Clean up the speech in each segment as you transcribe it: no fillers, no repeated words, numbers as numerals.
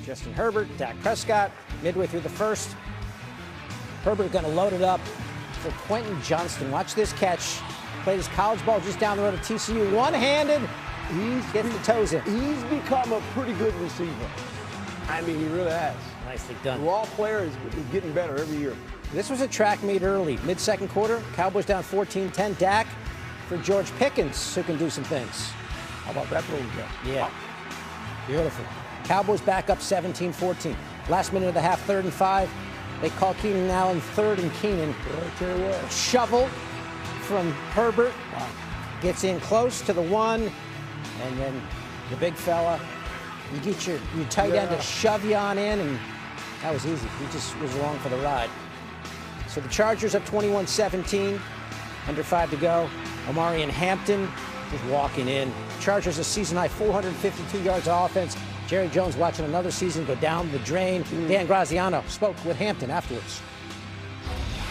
Justin Herbert, Dak Prescott, midway through the first. Herbert going to load it up for Quentin Johnston. Watch this catch. Played his college ball just down the road at TCU. One-handed. Gets the toes in. He's become a pretty good receiver. I mean, he really has. Nicely done. Raw player is getting better every year. This was a track meet early. Mid-second quarter, Cowboys down 14-10. Dak for George Pickens, who can do some things. How about that little guy? Yeah. Beautiful. Cowboys back up 17-14. Last minute of the half, 3rd and 5. They call Keenan Allen 3rd and Keenan. Shovel from Herbert. Wow. Gets in close to the 1. And then the big fella. You get your tight end to shove you on in. And that was easy. He just was along for the ride. So the Chargers up 21-17. Under 5 to go. Omari and Hampton just walking in. Chargers a season high 452 yards of offense. Jerry Jones watching another season go down the drain. Dan Graziano spoke with Hampton afterwards.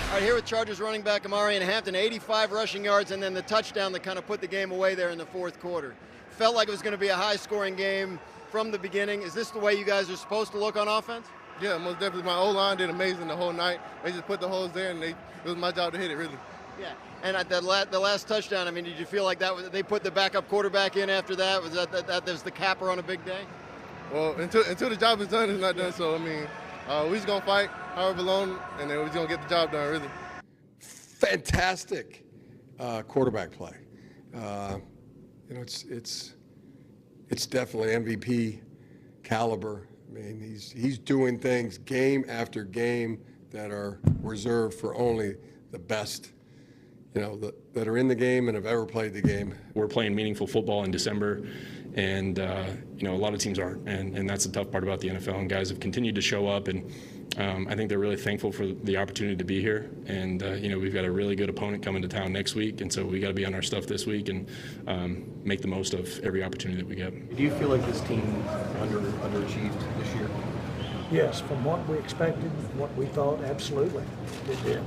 All right, here with Chargers running back Omari and Hampton, 85 rushing yards, and then the touchdown that kind of put the game away there in the 4th quarter. Felt like it was going to be a high-scoring game from the beginning. Is this the way you guys are supposed to look on offense? Yeah, most definitely. My O-line did amazing the whole night. They just put the holes there, and it was my job to hit it, really. Yeah, and at the last touchdown, I mean, did you feel like they put the backup quarterback in after that? Was that was the capper on a big day? Well, until the job is done, it's not done. So, I mean, we're just going to fight however long, and then we're just going to get the job done, really. Fantastic quarterback play. It's definitely MVP caliber. I mean, he's doing things game after game that are reserved for only the best, that are in the game and have ever played the game. We're playing meaningful football in December, and a lot of teams aren't, and that's the tough part about the NFL. And guys have continued to show up, and I think they're really thankful for the opportunity to be here. And we've got a really good opponent coming to town next week, and so we got to be on our stuff this week and make the most of every opportunity that we get. Do you feel like this team underachieved this year? Yes, from what we expected, what we thought, absolutely, it did.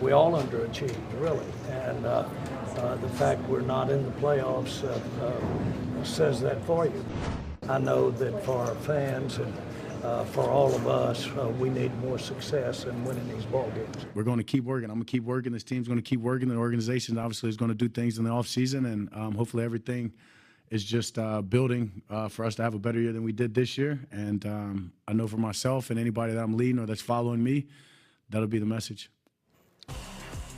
We all underachieved, really, and the fact we're not in the playoffs says that for you. I know that for our fans and for all of us, we need more success in winning these ball games. We're going to keep working. I'm going to keep working. This team's going to keep working. The organization obviously is going to do things in the offseason, and hopefully everything is just building for us to have a better year than we did this year. And I know for myself and anybody that I'm leading or that's following me, that'll be the message.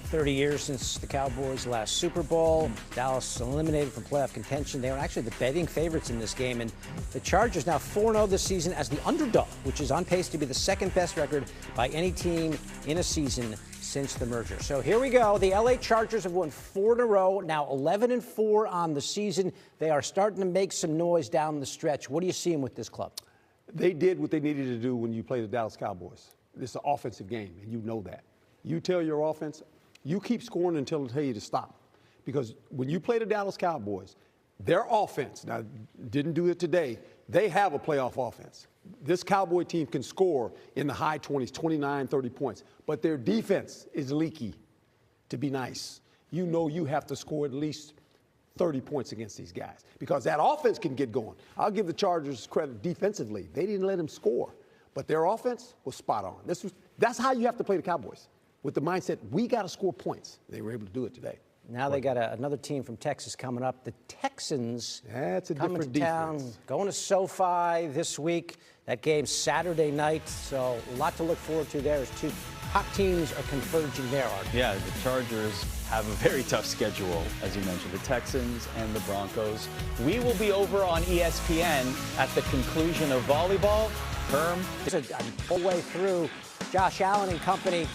30 years since the Cowboys' last Super Bowl. Dallas eliminated from playoff contention. They were actually the betting favorites in this game. And the Chargers now 4-0 this season as the underdog, which is on pace to be the 2nd best record by any team in a season since the merger. So here we go. The LA Chargers have won 4 in a row, now 11-4 on the season. They are starting to make some noise down the stretch. What are you seeing with this club? They did what they needed to do when you play the Dallas Cowboys. This is an offensive game, and you know that. You tell your offense, you keep scoring until they tell you to stop. Because when you play the Dallas Cowboys, their offense, now didn't do it today, they have a playoff offense. This Cowboy team can score in the high 20s, 29, 30 points. But their defense is leaky, to be nice. You know you have to score at least 30 points against these guys because that offense can get going. I'll give the Chargers credit defensively. They didn't let them score, but their offense was spot on. That's how you have to play the Cowboys, with the mindset, we got to score points. They were able to do it today. Now they got another team from Texas coming up. The Texans That's a coming to different town, defense. going to SoFi this week. That game's Saturday night, so a lot to look forward to there as two hot teams are converging there, Art. Yeah, the Chargers have a very tough schedule, as you mentioned, the Texans and the Broncos. We will be over on ESPN at the conclusion of volleyball. Herm. It's a full way through. Josh Allen and company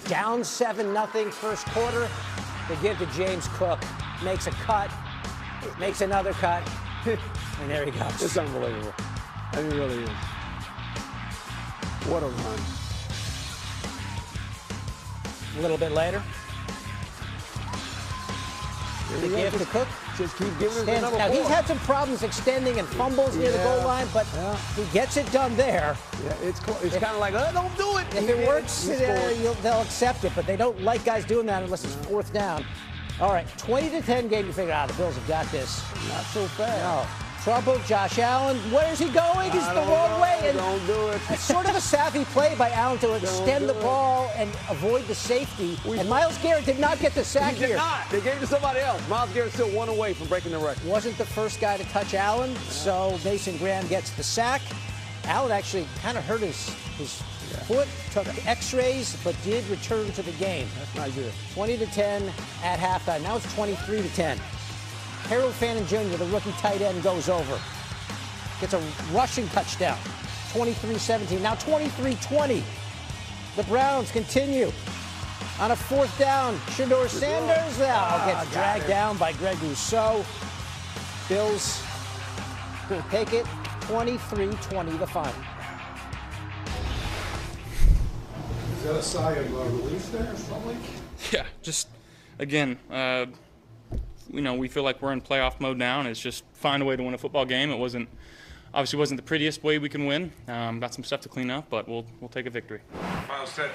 down 7-0 first quarter. They give to James Cook, makes a cut, makes another cut, and there he goes. It's unbelievable. It really is. What a run. A little bit later. The give to Cook. Just keep giving him the number now, 4. he's had some problems extending and fumbles near the goal line, but he gets it done there. Yeah, it's kind of like, don't do it. If it works, they'll accept it, but they don't like guys doing that unless it's 4th down. All right, 20-10 game. You figure out the Bills have got this. Not so fast. No. Trouble, Josh Allen. Where's he going? He's the wrong way. and don't do it. it's sort of a savvy play by Allen to extend the ball and avoid the safety. And Myles Garrett did not get the sack He did here. not. They gave it to somebody else. Myles Garrett still one away from breaking the record. Wasn't the first guy to touch Allen, so Mason Graham gets the sack. Allen actually kind of hurt his foot, took x-rays, but did return to the game. That's not good. 20-10 at halftime. Now it's 23-10. Harold Fannin Jr., the rookie tight end, goes over. Gets a rushing touchdown. 23-17. Now 23-20. The Browns continue. On a fourth down, Shedeur Sanders gets dragged down by Greg Rousseau. Bills take it 23-20, the final. Is that a sigh of relief there, something? Yeah, just, again, we feel like we're in playoff mode now, and it's just find a way to win a football game. It obviously wasn't the prettiest way we can win. Got some stuff to clean up, but we'll take a victory. Myles, that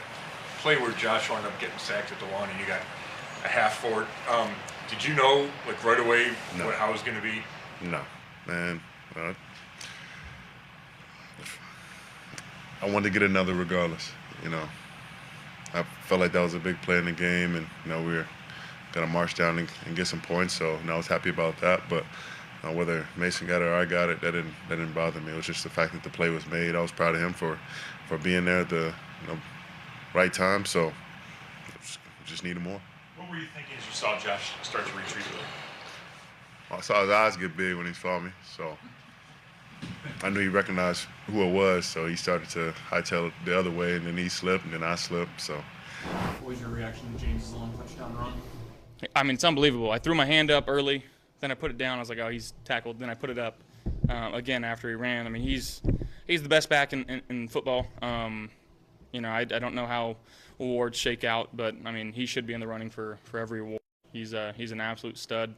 play where Josh wound up getting sacked at the one and you got a half for it, did you know, like, right away how it was going to be? No, man. I wanted to get another regardless, I felt like that was a big play in the game, and, we were going to march down and get some points, so I was happy about that. But whether Mason got it or I got it, that didn't bother me. It was just the fact that the play was made. I was proud of him for being there at the right time, so just needed more. What were you thinking as you saw Josh start to retreat a little? I saw his eyes get big when he saw me, so I knew he recognized who it was, so he started to hightail it the other way, and then he slipped, and then I slipped, so. What was your reaction to James' long touchdown run? I mean, it's unbelievable. I threw my hand up early, then I put it down. I was like, oh, he's tackled. Then I put it up again after he ran. I mean, he's the best back in football. I don't know how awards shake out, but, I mean, he should be in the running for every award. He's an absolute stud.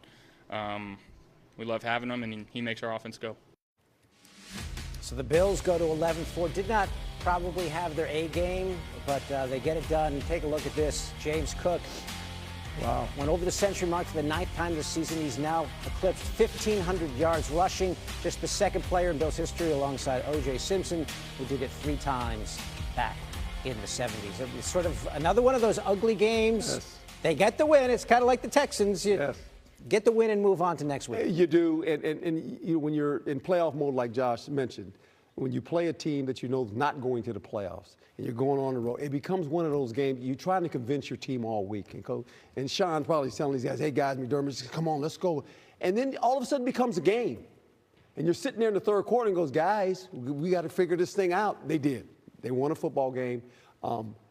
We love having him, and he makes our offense go. So the Bills go to 11-4. Did not probably have their A game, but they get it done. Take a look at this. James Cook, went over the century mark for the 9th time this season. He's now eclipsed 1,500 yards rushing. Just the second player in Bills history alongside O.J. Simpson, who did it 3 times back in the 70s. It's sort of another one of those ugly games. Yes. They get the win. It's kind of like the Texans. Get the win and move on to next week. You do, and when you're in playoff mode, like Josh mentioned, when you play a team that you know is not going to the playoffs and you're going on the road, it becomes one of those games you're trying to convince your team all week. And Sean probably telling these guys, hey, guys, McDermott, come on, let's go. And then all of a sudden it becomes a game. And you're sitting there in the third quarter and goes, guys, we got to figure this thing out. They did. They won a football game.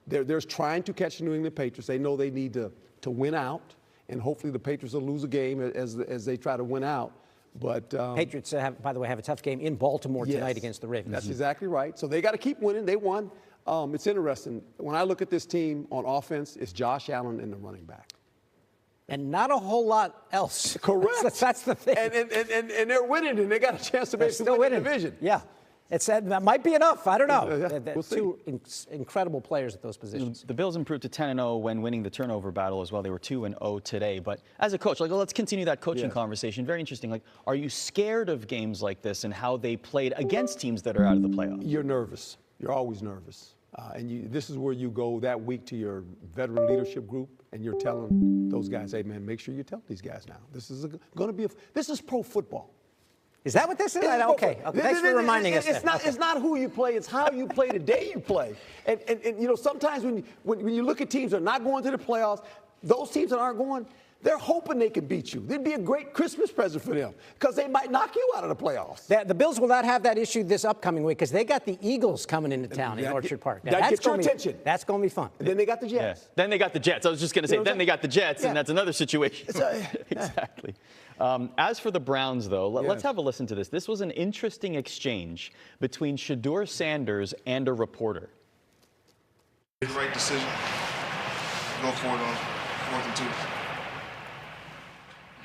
They're trying to catch the New England Patriots. They know they need to win out. And hopefully the Patriots will lose a game as they try to win out. But Patriots, by the way, have a tough game in Baltimore tonight against the Ravens. That's exactly right. So they got to keep winning. They won. It's interesting. When I look at this team on offense, it's Josh Allen and the running back. And not a whole lot else. Correct. That's the thing. And they're winning, and they got a chance to make the division. Yeah. That might be enough. I don't know. We'll see. 2 incredible players at those positions. The Bills improved to 10-0 when winning the turnover battle as well. They were 2-0 today. But as a coach, let's continue that coaching conversation. Very interesting. Are you scared of games like this and how they played against teams that are out of the playoffs? You're nervous. You're always nervous. This is where you go that week to your veteran leadership group, and you're telling those guys, hey, man, make sure you tell these guys now. This is going to be this is pro football. Is that what this is? Okay. Thanks for reminding us. It's not who you play. It's how you play the day you play. And sometimes when you look at teams that are not going to the playoffs, those teams that aren't going, they're hoping they can beat you. It'd be a great Christmas present for them because they might knock you out of the playoffs. The Bills will not have that issue this upcoming week because they got the Eagles coming into town in Orchard Park. That gets your attention. That's going to be fun. And then they got the Jets. Yeah. Then they got the Jets. I was just going to say, then they got the Jets, and that's another situation. Exactly. As for the Browns, though, let's have a listen to this. This was an interesting exchange between Shedeur Sanders and a reporter. Right decision. Go for it on 4th and 2.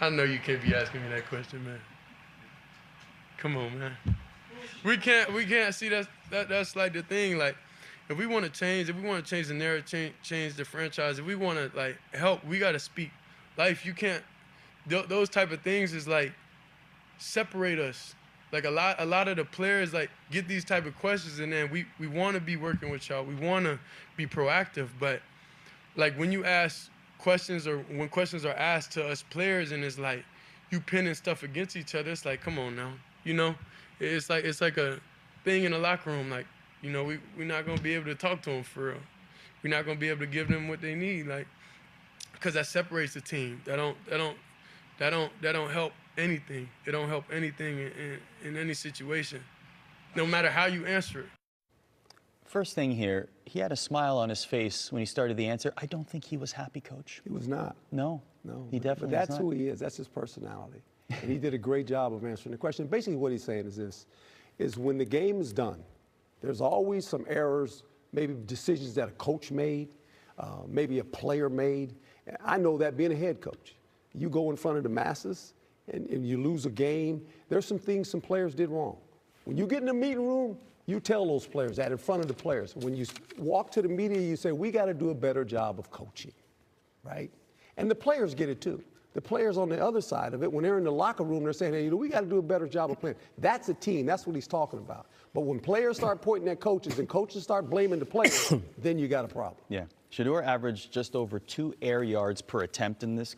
I know you can't be asking me that question, man. Come on, man. We can't see that's like the thing. Like, if we want to change the narrative, change the franchise, if we want to help, we got to speak life. You can't. Those type of things is separate us. Like a lot of the players like get these type of questions, and then we want to be working with y'all. We want to be proactive, but like when you ask questions or when questions are asked to us players, and it's like you pinning stuff against each other, it's like, come on now, you know, it's like a thing in the locker room. Like, you know, we're not gonna be able to talk to them for real. We're not gonna be able to give them what they need, like, because that separates the team. That don't help anything. It don't help anything in any situation, no matter how you answer it. First thing here, he had a smile on his face when he started the answer. I don't think he was happy, Coach. He was not. No, he definitely But that's was not. who he is. That's his personality. And he did a great job of answering the question. Basically what he's saying is this, is when the game is done, there's always some errors, maybe decisions that a coach made, maybe a player made. I know that being a head coach. You go in front of the masses and you lose a game, there's some things some players did wrong. When you get in the meeting room, you tell those players that in front of the players. When you walk to the media, you say, we got to do a better job of coaching, right? And the players get it too. The players on the other side of it, when they're in the locker room, they're saying, hey, you know, we got to do a better job of playing. That's a team. That's what he's talking about. But when players start pointing at coaches and coaches start blaming the players, then you got a problem. Yeah. Shedeur averaged just over 2 air yards per attempt in this